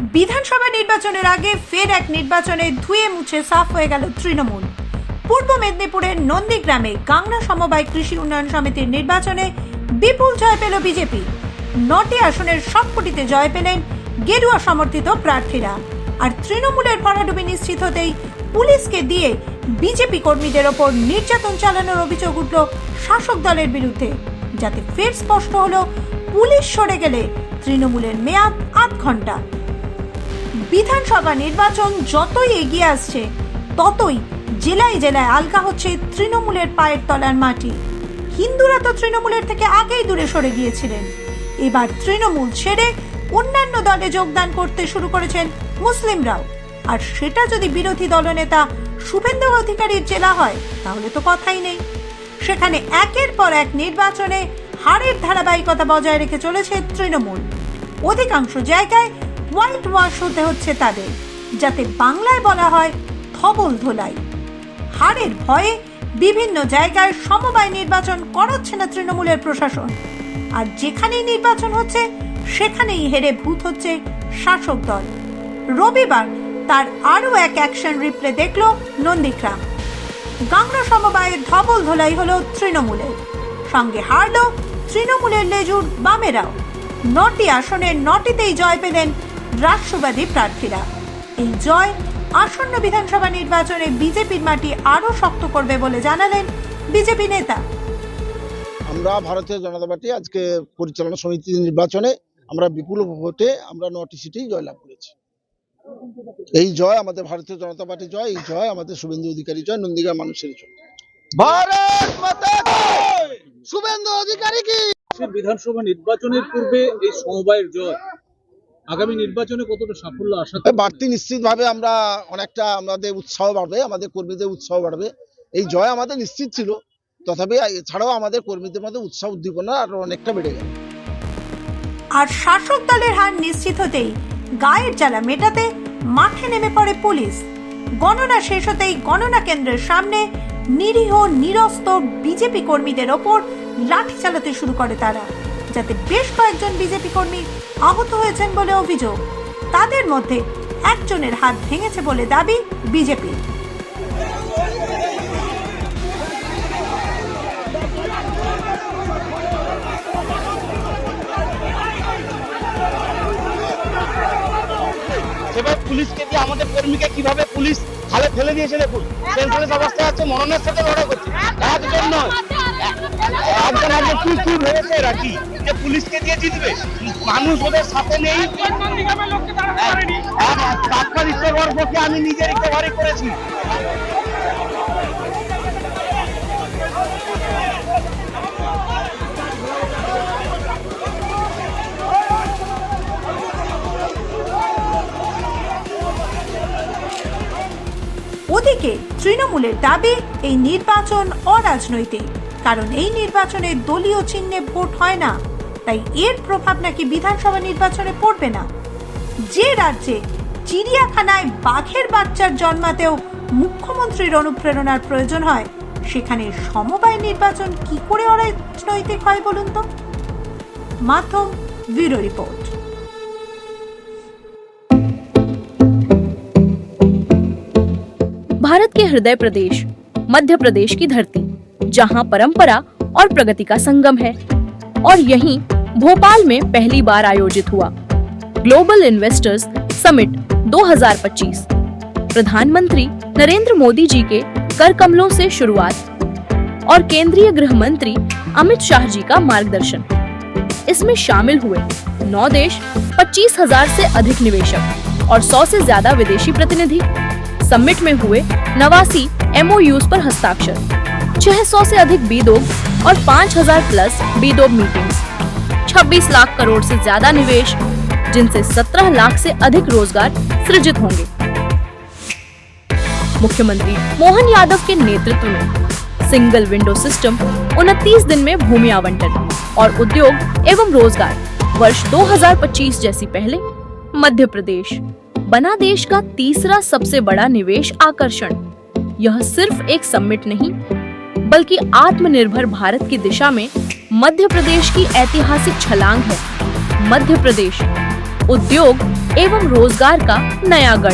বিধানসভা নির্বাচনের আগে ফের এক নির্বাচনে ধুয়ে মুছে সাফ হয়ে গেল তৃণমূল। পূর্ব মেদিনীপুরের নন্দীগ্রামে গাংনা সমবায় কৃষি উন্নয়ন সমিতির নির্বাচনে বিপুল জয় পেল বিজেপি। 9টি আসনের সবকটিতে জয় পেলেন গেরুয়া সমর্থিত প্রার্থীরা। আর তৃণমূলের ভরাডুবি নিশ্চিত হতেই পুলিশকে দিয়ে বিজেপি কর্মীদের ওপর নির্যাতন চালানোর অভিযোগ উঠল শাসক দলের বিরুদ্ধে, যাতে ফের স্পষ্ট হলো পুলিশ সরে গেলে তৃণমূলের মেয়াদ 8 ঘন্টা। বিধানসভা নির্বাচন যতই এগিয়ে আসছে ততই জেলায় জেলায় আলগা হচ্ছে তৃণমূলের পায়ের তলার মাটি। হিন্দুরা তো তৃণমূলের থেকে আগেই দূরে সরে গিয়েছিলেন। এবার তৃণমূল ছেড়ে অন্যান্য দলে যোগদান করতে শুরু করেছেন মুসলিমরাও। আর সেটা যদি বিরোধী দলনেতা শুভেন্দু অধিকারীর জেলা হয় তাহলে তো কথাই নেই। সেখানে একের পর এক নির্বাচনে হারের ধারাবাহিকতা বজায় রেখে চলেছে তৃণমূল। অধিকাংশ জায়গায় হোয়াইট ওয়াশ হতে হচ্ছে তাদের, যাতে বাংলায় বলা হয় ধবল ধোলাই। হারের ভয়ে বিভিন্ন জায়গায় সমবায় নির্বাচন করাচ্ছে না তৃণমূলের প্রশাসন। আর যেখানেই নির্বাচন হচ্ছে সেখানেই হেরে ভূত হচ্ছে শাসক দল। রবিবার তার আরও এক অ্যাকশন রিপ্লে দেখল নন্দীগ্রাম। গাংনা সমবায়ে ধবল ধোলাই হলো তৃণমূলের, সঙ্গে হারল তৃণমূলের লেজুর বামেরাও। 9টি আসনের 9টিতেই জয় পেলেন রাষ্ট্রবাদী প্রার্থীরা। এই জয় আসন্ন বিধানসভা নির্বাচনে বিজেপির মাটি আরও শক্ত করবে বলে জানালেন বিজেপি নেতা। আমরা ভারতীয় জনতা পার্টি আজকে পরিচালনা সমিতি নির্বাচনে আমরা বিপুল ভোটে আমরা 9টি সিটেই জয়লাভ করেছি। এই জয় আমাদের ভারতীয় জনতা পার্টি জয়, এই জয় আমাদের শুভেন্দু অধিকারী জয়, নন্দীগ্রাম মানুষের জয়। ভারত মাতা কি, শুভেন্দু অধিকারী কি। বিধানসভা নির্বাচনের পূর্বে এই সমবায়ের জয় আগামী নির্বাচনে কতটা সাফল্য আশা করেন? বাড়তি নিশ্চিতভাবে আমরা অনেকটা আমাদের উৎসাহ বাড়বে, আমাদের কর্মীদের উৎসাহ বাড়বে। এই জয় আমাদের নিশ্চিত ছিল, তথাপি এছাড়াও আমাদের কর্মীদের মধ্যে উৎসাহ উদ্দীপনা আরো অনেকটা বেড়ে গেল। আর শাসক দলের হার নিশ্চিত হতেই গায়ের জ্বালা মেটাতে মাঠে নেমে পড়ে পুলিশ। গণনা শেষ হতেই গণনা কেন্দ্রের সামনে নিরীহ নিরস্ত বিজেপি কর্মীদের ওপর লাঠি চালাতে শুরু করে তারা, যাতে বেশ কয়েকজন বিজেপি কর্মী আহত হয়েছেন বলে অভিযোগ। তাদের মধ্যে একজনের হাত ভেঙেছে বলে দাবি বিজেপি। সেভাবে পুলিশকে দিয়ে আমাদের কর্মীকে কিভাবে পুলিশ খালে ফেলে দিয়েছে দেখুন। সেন্ট্রালের অবস্থা আছে, মরণের সাথে লড়াই করছে। একজন নয়, একজন কি ভেবেছে এরা কি যে পুলিশকে দিয়ে জিতবে? মানুষ ওদের সাথে নেই। ডাক্তার ইচ্ছের পক্ষে আমি নিজে রিকভারি করেছি। ওদিকে তৃণমূলের দাবি এই নির্বাচন অরাজনৈতিক, কারণ এই নির্বাচনে দলীয় চিহ্নে ভোট হয় না, তাই এর প্রভাব নাকি বিধানসভা নির্বাচনে পড়বে না। যে রাজ্যে চিড়িয়াখানায় বাঘের বাচ্চার জন্মাতেও মুখ্যমন্ত্রীর অনুপ্রেরণার প্রয়োজন হয়, সেখানে সমবায় নির্বাচন কি করে অরাজনৈতিক হয় বলুন তো? মাধ্যম ব্যুরো রিপোর্ট। भारत के हृदय प्रदेश मध्य प्रदेश की धरती, जहां परंपरा और प्रगति का संगम है, और यहीं भोपाल में पहली बार आयोजित हुआ ग्लोबल इन्वेस्टर्स समिट 2025। प्रधानमंत्री नरेंद्र मोदी जी के कर कमलों से शुरुआत और केंद्रीय गृह मंत्री अमित शाह जी का मार्गदर्शन। इसमें शामिल हुए 9 देश, 25,000 से अधिक निवेशक और 100 से ज्यादा विदेशी प्रतिनिधि। समिट में हुए 89 MOUs पर हस्ताक्षर, 600 से अधिक बीदोग और 5,000 प्लस बीदोग मीटिंग्स, 26 लाख करोड़ से ज्यादा निवेश, जिनसे 17 लाख से अधिक रोजगार सृजित होंगे। मुख्यमंत्री मोहन यादव के नेतृत्व में सिंगल विंडो सिस्टम, 29 दिन में भूमि आवंटन और उद्योग एवं रोजगार वर्ष 2025 जैसी पहले मध्य प्रदेश बना देश का तीसरा सबसे बड़ा निवेश आकर्षण। यह सिर्फ एक समिट नहीं, बल्कि आत्मनिर्भर भारत की दिशा में मध्य प्रदेश की ऐतिहासिक छलांग है। मध्य प्रदेश उद्योग एवं रोजगार का नया गढ़।